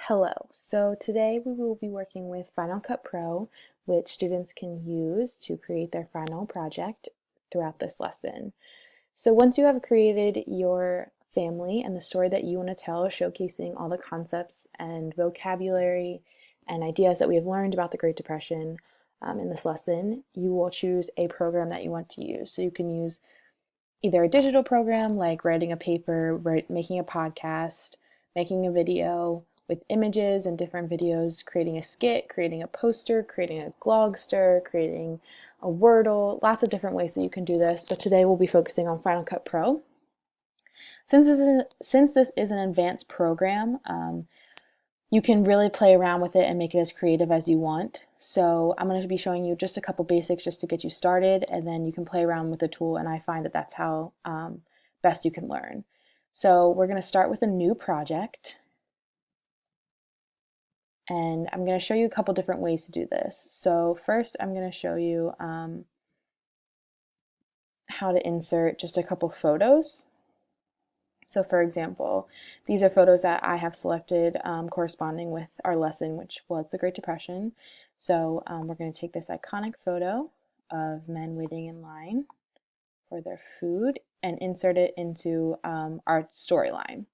Hello. So today we will be working with Final Cut Pro, which students can use to create their final project throughout this lesson. So once you have created your family and the story that you want to tell, showcasing all the concepts and vocabulary and ideas that we have learned about the Great Depression in this lesson, you will choose a program that you want to use. So you can use either a digital program like writing a paper, making a podcast, making a video with images and different videos, creating a skit, creating a poster, creating a Glogster, creating a Wordle, lots of different ways that you can do this, but today we'll be focusing on Final Cut Pro. Since this is an advanced program, you can really play around with it and make it as creative as you want. So I'm going to be showing you just a couple basics just to get you started, and then you can play around with the tool, and I find that that's how best you can learn. So we're going to start with a new project, and I'm going to show you a couple different ways to do this. So first I'm going to show you how to insert just a couple photos. So for example, these are photos that I have selected corresponding with our lesson, which was the Great Depression. So we're going to take this iconic photo of men waiting in line for their food and insert it into our storyline.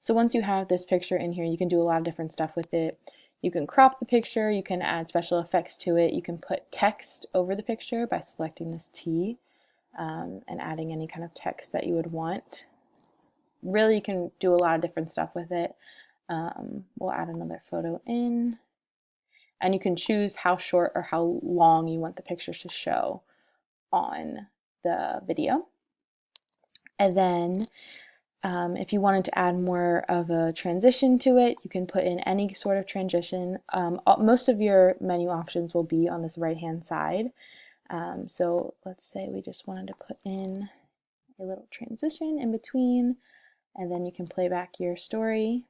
So once you have this picture in here, you can do a lot of different stuff with it. You can crop the picture, you can add special effects to it, you can put text over the picture by selecting this T and adding any kind of text that you would want. Really, you can do a lot of different stuff with it. We'll add another photo in, and you can choose how short or how long you want the pictures to show on the video. And then if you wanted to add more of a transition to it, you can put in any sort of transition. Most of your menu options will be on this right hand side. So let's say we just wanted to put in a little transition in between, and then you can play back your story.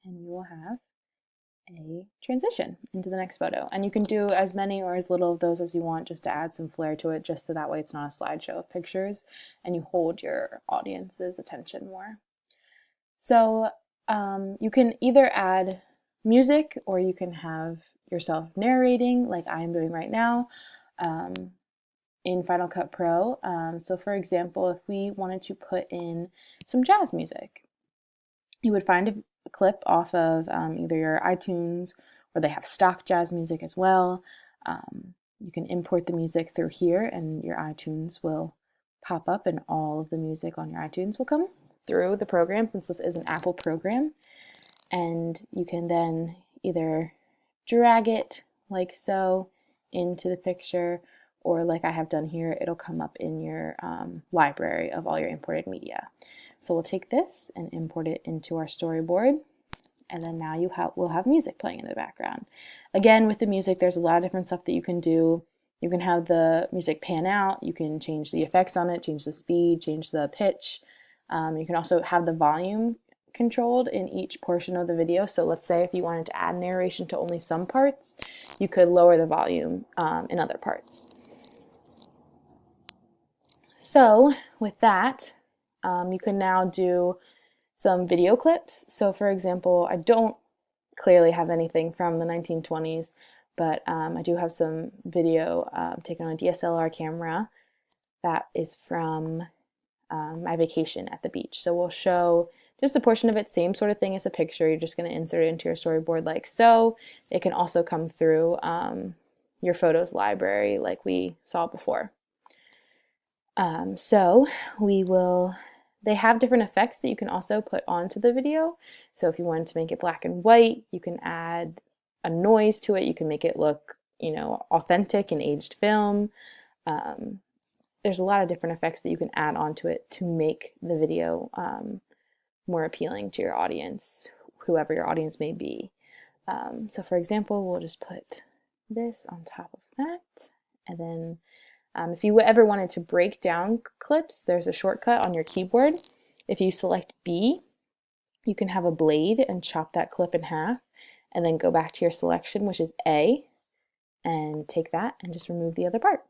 And you will have a transition into the next photo. And you can do as many or as little of those as you want just to add some flair to it, just so that way it's not a slideshow of pictures and you hold your audience's attention more. So you can either add music or you can have yourself narrating like I am doing right now in Final Cut Pro. So for example, if we wanted to put in some jazz music, you would find a clip off of either your iTunes, or they have stock jazz music as well. You can import the music through here and your iTunes will pop up and all of the music on your iTunes will come through the program, since this is an Apple program. And you can then either drag it like so into the picture, or like I have done here, it'll come up in your library of all your imported media. So we'll take this and import it into our storyboard, and then now we'll have music playing in the background. Again, with the music, there's a lot of different stuff that you can do. You can have the music pan out, you can change the effects on it, change the speed, change the pitch. You can also have the volume controlled in each portion of the video. So let's say if you wanted to add narration to only some parts, you could lower the volume in other parts. So with that, you can now do some video clips. So for example, I don't clearly have anything from the 1920s, but I do have some video taken on a DSLR camera that is from my vacation at the beach. So we'll show just a portion of it, same sort of thing as a picture. You're just going to insert it into your storyboard like so. It can also come through your photos library like we saw before. So they have different effects that you can also put onto the video. So if you wanted to make it black and white, you can add a noise to it. You can make it look, authentic in aged film. There's a lot of different effects that you can add onto it to make the video more appealing to your audience, whoever your audience may be. So for example, we'll just put this on top of that, and then if you ever wanted to break down clips, there's a shortcut on your keyboard. If you select B, you can have a blade and chop that clip in half, and then go back to your selection, which is A, and take that and just remove the other part.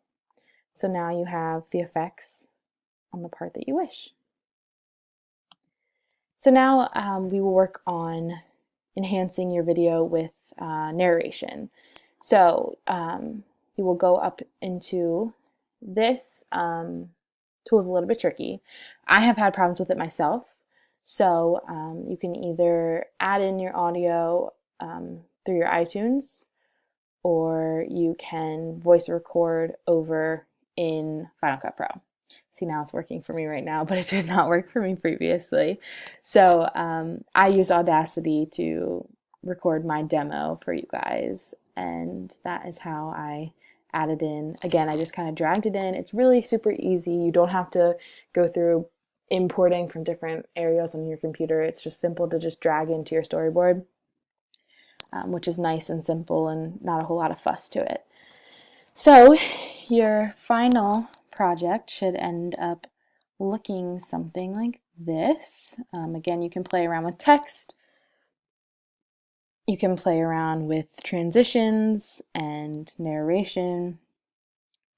So now you have the effects on the part that you wish. So now we will work on enhancing your video with narration. So you will go up into this. Tool is a little bit tricky. I have had problems with it myself. So you can either add in your audio through your iTunes, or you can voice record over in Final Cut Pro. See, now it's working for me right now, but it did not work for me previously. So I used Audacity to record my demo for you guys, and that is how I added in. Again, I just kind of dragged it in. It's really super easy. You don't have to go through importing from different areas on your computer. It's just simple to just drag into your storyboard, which is nice and simple and not a whole lot of fuss to it. So your final project should end up looking something like this. Again, you can play around with text. You can play around with transitions and narration.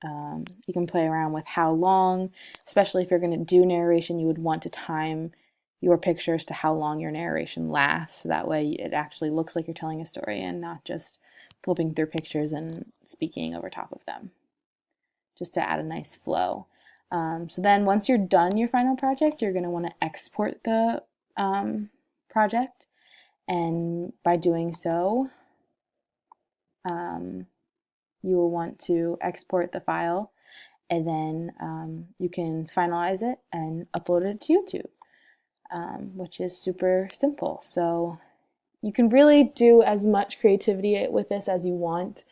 You can play around with how long, especially if you're going to do narration, you would want to time your pictures to how long your narration lasts. So that way it actually looks like you're telling a story and not just flipping through pictures and speaking over top of them, just to add a nice flow. So then once you're done your final project, you're going to want to export the project. And by doing so, you will want to export the file, and then you can finalize it and upload it to YouTube, which is super simple. So you can really do as much creativity with this as you want.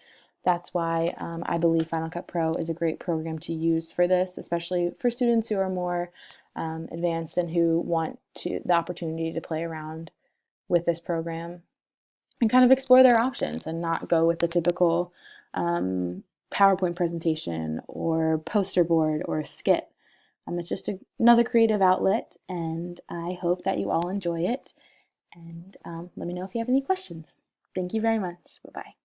That's why I believe Final Cut Pro is a great program to use for this, especially for students who are more advanced and who want the opportunity to play around with this program and kind of explore their options and not go with the typical PowerPoint presentation or poster board or a skit. It's just another creative outlet, and I hope that you all enjoy it. And let me know if you have any questions. Thank you very much. Bye-bye.